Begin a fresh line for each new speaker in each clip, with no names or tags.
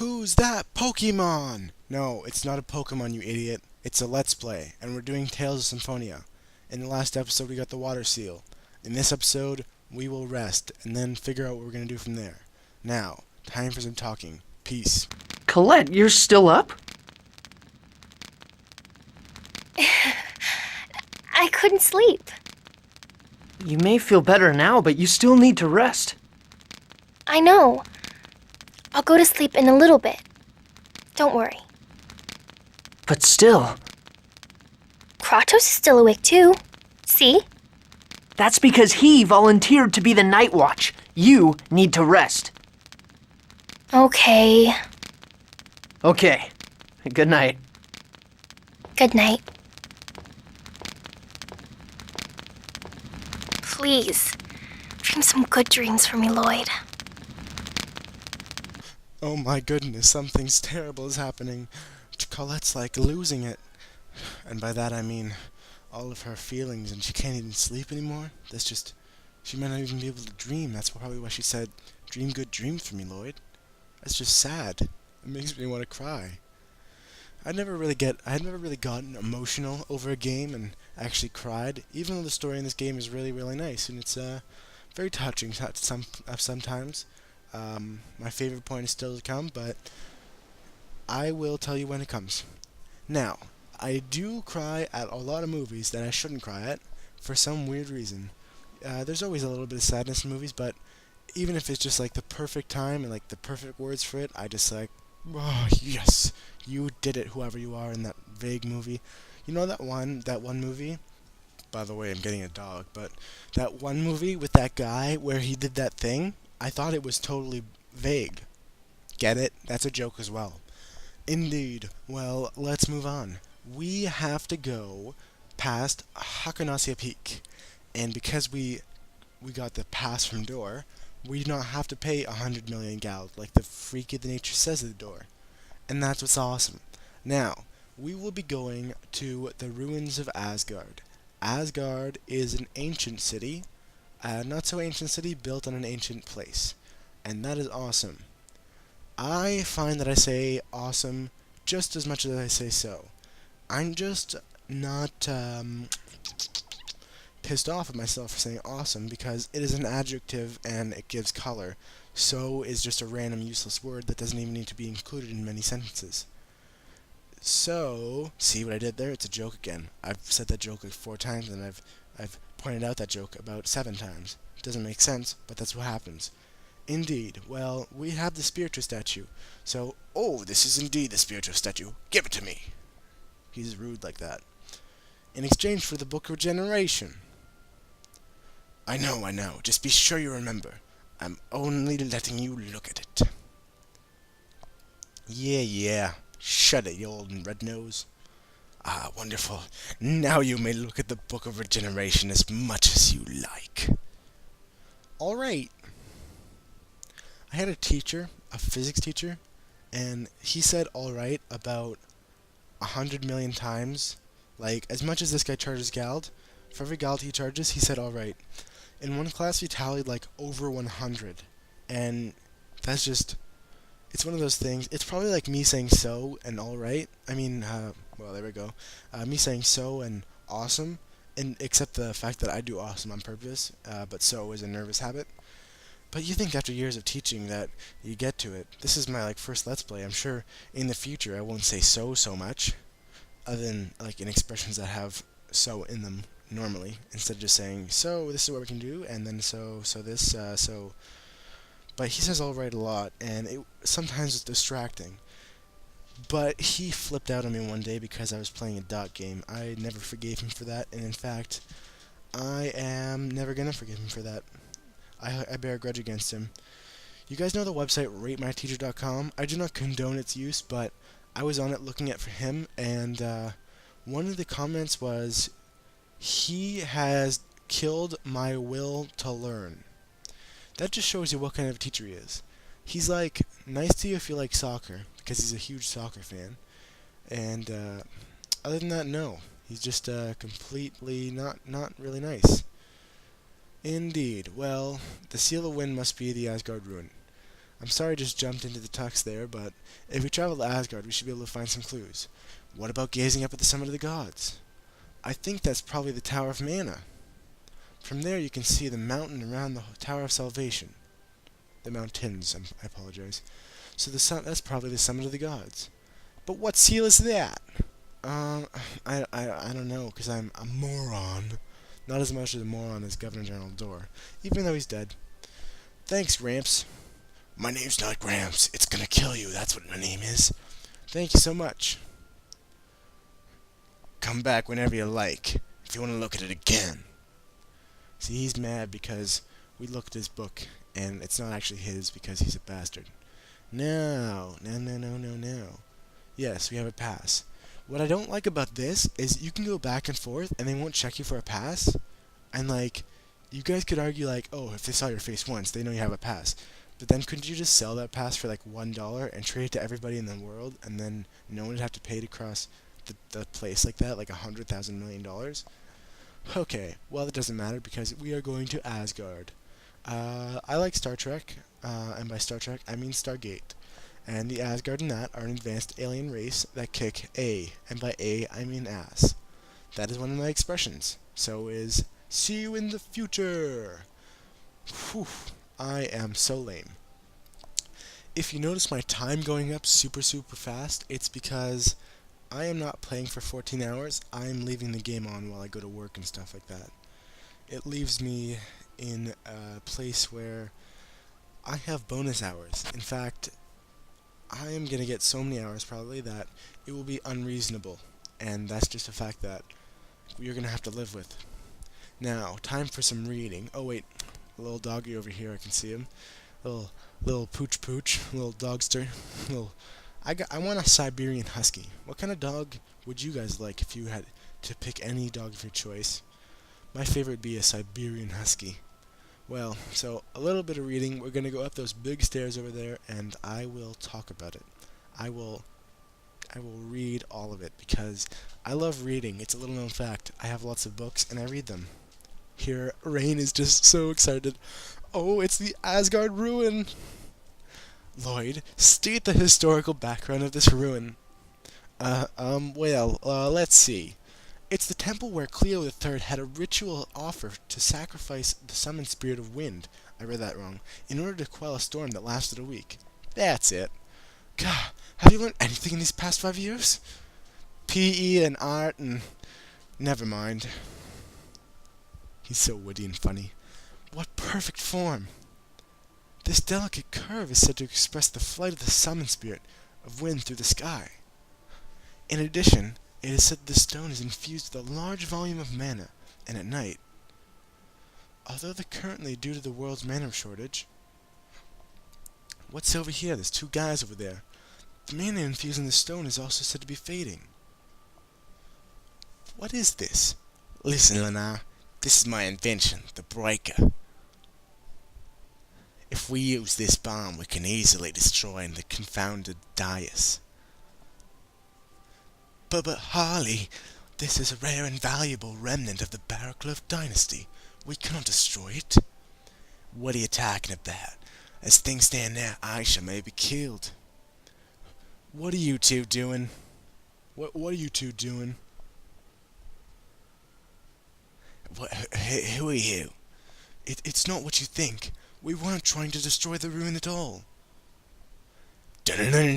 Who's that Pokemon? No, it's not a Pokemon, you idiot. It's a Let's Play, and we're doing Tales of Symphonia. In the last episode, we got the water seal. In this episode, we will rest, and then figure out what we're going to do from there. Now, time for some talking. Peace.
Colette, you're still up?
I couldn't sleep.
You may feel better now, but you still need to rest.
I know. I'll go to sleep in a little bit. Don't worry.
But still,
Kratos is still awake too. See?
that's because he volunteered to be the night watch. You need to rest.
Okay.
Okay. Good night.
Good night. Please, dream some good dreams for me, Lloyd.
Oh my goodness, something's terrible is happening. Colette's like losing it. And by that I mean all of her feelings, and she can't even sleep anymore. She might not even be able to dream. That's probably why she said, "Dream good dreams for me, Lloyd." That's just sad. It makes me want to cry. I had never really gotten emotional over a game and actually cried, even though the story in this game is really, really nice, and it's very touching sometimes. My favorite point is still to come, but I will tell you when it comes. Now, I do cry at a lot of movies that I shouldn't cry at, for some weird reason. There's always a little bit of sadness in movies, but even if it's just like the perfect time and like the perfect words for it, I just like, oh yes, you did it, whoever you are in that vague movie. You know that one movie? By the way, I'm getting a dog, but that one movie with that guy where he did that thing, I thought it was totally vague. Get it? That's a joke as well. Indeed. Well, let's move on. We have to go past Hakanasia Peak, and because we got the pass from door, we do not have to pay 100 million gals like the freak of the nature says at the door. And that's what's awesome. Now, we will be going to the ruins of Asgard. Asgard is an ancient city, not so ancient city, built on an ancient place. And that is awesome. I find that I say awesome just as much as I say so. I'm just not pissed off at myself for saying awesome because it is an adjective and it gives color. So is just a random useless word that doesn't even need to be included in many sentences. So, see what I did there? It's a joke again. I've said that joke like 4 times and I've pointed out that joke about 7 times. It doesn't make sense, but that's what happens. Indeed. Well, we have the spiritual statue. So, oh, this is indeed the spiritual statue. Give it to me. He's rude like that. In exchange for the Book of Regeneration. I know. Just be sure you remember. I'm only letting you look at it. Yeah. Shut it, you old red nose. Ah, wonderful. Now you may look at the Book of Regeneration as much as you like. Alright. I had a teacher, a physics teacher, and he said alright about 100 million times. Like, as much as this guy charges Gald, for every Gald he charges, he said alright. In one class he tallied like over 100. And that's just, it's one of those things. It's probably like me saying so and alright. I mean, well, there we go. Me saying so and awesome, and except the fact that I do awesome on purpose, but so is a nervous habit. But you think after years of teaching that you get to it. This is my first Let's Play. I'm sure in the future I won't say so much, other than like in expressions that have so in them normally, instead of just saying so this is what we can do and then so this so. But he says alright a lot, and sometimes it's distracting. But he flipped out on me one day because I was playing a dot game. I never forgave him for that, and in fact, I am never gonna forgive him for that. I bear a grudge against him. You guys know the website ratemyteacher.com? I do not condone its use, but I was on it looking at for him, and one of the comments was, "He has killed my will to learn." That just shows you what kind of teacher he is. He's like nice to you if you like soccer, because he's a huge soccer fan, and other than that, no. He's just completely not really nice. Indeed. Well, the Seal of Wind must be the Asgard ruin. I'm sorry I just jumped into the tux there, but if we travel to Asgard, we should be able to find some clues. What about gazing up at the summit of the gods? I think that's probably the Tower of Mana. From there you can see the mountain around the Tower of Salvation. The mountains, I apologize. So that's probably the summit of the gods. But what seal is that? I don't know, because I'm a moron. Not as much as a moron as Governor General Door, even though he's dead. Thanks, Gramps. My name's not Gramps. It's gonna kill you. That's what my name is. Thank you so much. Come back whenever you like, if you want to look at it again. See, he's mad because we looked at his book, and it's not actually his because he's a bastard. No. Yes, we have a pass. What I don't like about this is you can go back and forth, and they won't check you for a pass. And, like, you guys could argue, like, oh, if they saw your face once, they know you have a pass. But then couldn't you just sell that pass for, like, $1 and trade it to everybody in the world, and then no one would have to pay to cross the place like that, like $100,000 million? Okay, well, it doesn't matter because we are going to Asgard. I like Star Trek, and by Star Trek, I mean Stargate. And the Asgard in that are an advanced alien race that kick A, and by A, I mean ass. That is one of my expressions. So is, see you in the future! Whew, I am so lame. If you notice my time going up super fast, it's because I am not playing for 14 hours. I am leaving the game on while I go to work and stuff like that. It leaves me in a place where I have bonus hours. In fact, I am going to get so many hours probably that it will be unreasonable. And that's just a fact that you're going to have to live with. Now, time for some reading. Oh wait, a little doggy over here, I can see him. Little pooch, little dogster. I want a Siberian Husky. What kind of dog would you guys like if you had to pick any dog of your choice? My favorite would be a Siberian Husky. Well, so a little bit of reading. We're going to go up those big stairs over there, and I will talk about it. I will read all of it, because I love reading. It's a little known fact. I have lots of books, and I read them. Here, Rain is just so excited. Oh, it's the Asgard ruin! Lloyd, state the historical background of this ruin. Let's see. It's the temple where Cleo III had a ritual offer to sacrifice the summoned spirit of wind, I read that wrong, in order to quell a storm that lasted a week. That's it. God, have you learned anything in these past 5 years? PE and art and... never mind. He's so witty and funny. What perfect form! This delicate curve is said to express the flight of the summoned spirit of wind through the sky. In addition, it is said the stone is infused with a large volume of mana, and at night, although they're currently due to the world's mana shortage... What's over here? There's 2 guys over there. The mana infused in the stone is also said to be fading. What is this? Listen, Lana, this is my invention, the breaker. If we use this bomb, we can easily destroy the confounded dais. But Harley, this is a rare and valuable remnant of the Barraclough dynasty. We cannot destroy it. What are you talking about? As things stand now, Aisha may be killed. What are you two doing? What are you two doing? Who are you? It's not what you think. We weren't trying to destroy the ruin at all. Ninja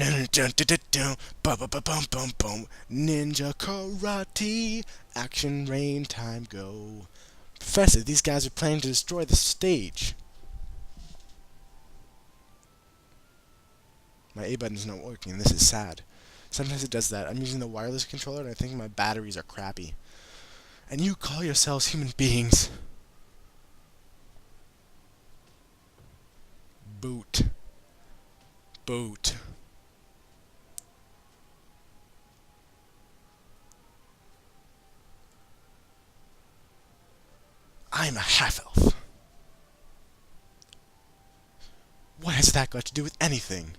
karate, action rain, time go. Professor, these guys are planning to destroy the stage. My A button's not working, and this is sad. Sometimes it does that. I'm using the wireless controller, and I think my batteries are crappy. And you call yourselves human beings? Boot. I'm a half-elf. What has that got to do with anything?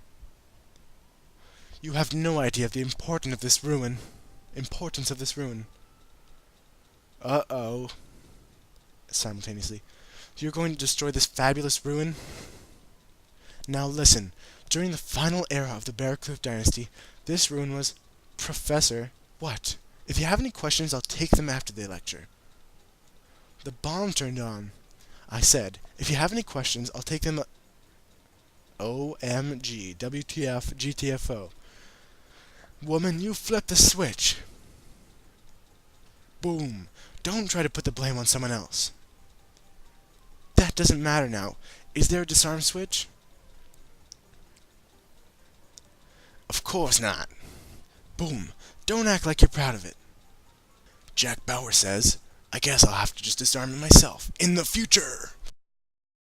You have no idea of the importance of this ruin. Uh-oh. Simultaneously. You're going to destroy this fabulous ruin? Now listen, during the final era of the Bearcliff dynasty, this ruin was... Professor, what? If you have any questions, I'll take them after the lecture. The bomb turned on. I said, if you have any questions, I'll take them... OMG, WTF, GTFO. Woman, you flipped the switch. Boom. Don't try to put the blame on someone else. That doesn't matter now. Is there a disarm switch? Of course not. Boom. Don't act like you're proud of it. Jack Bauer says, I guess I'll have to just disarm it myself in the future.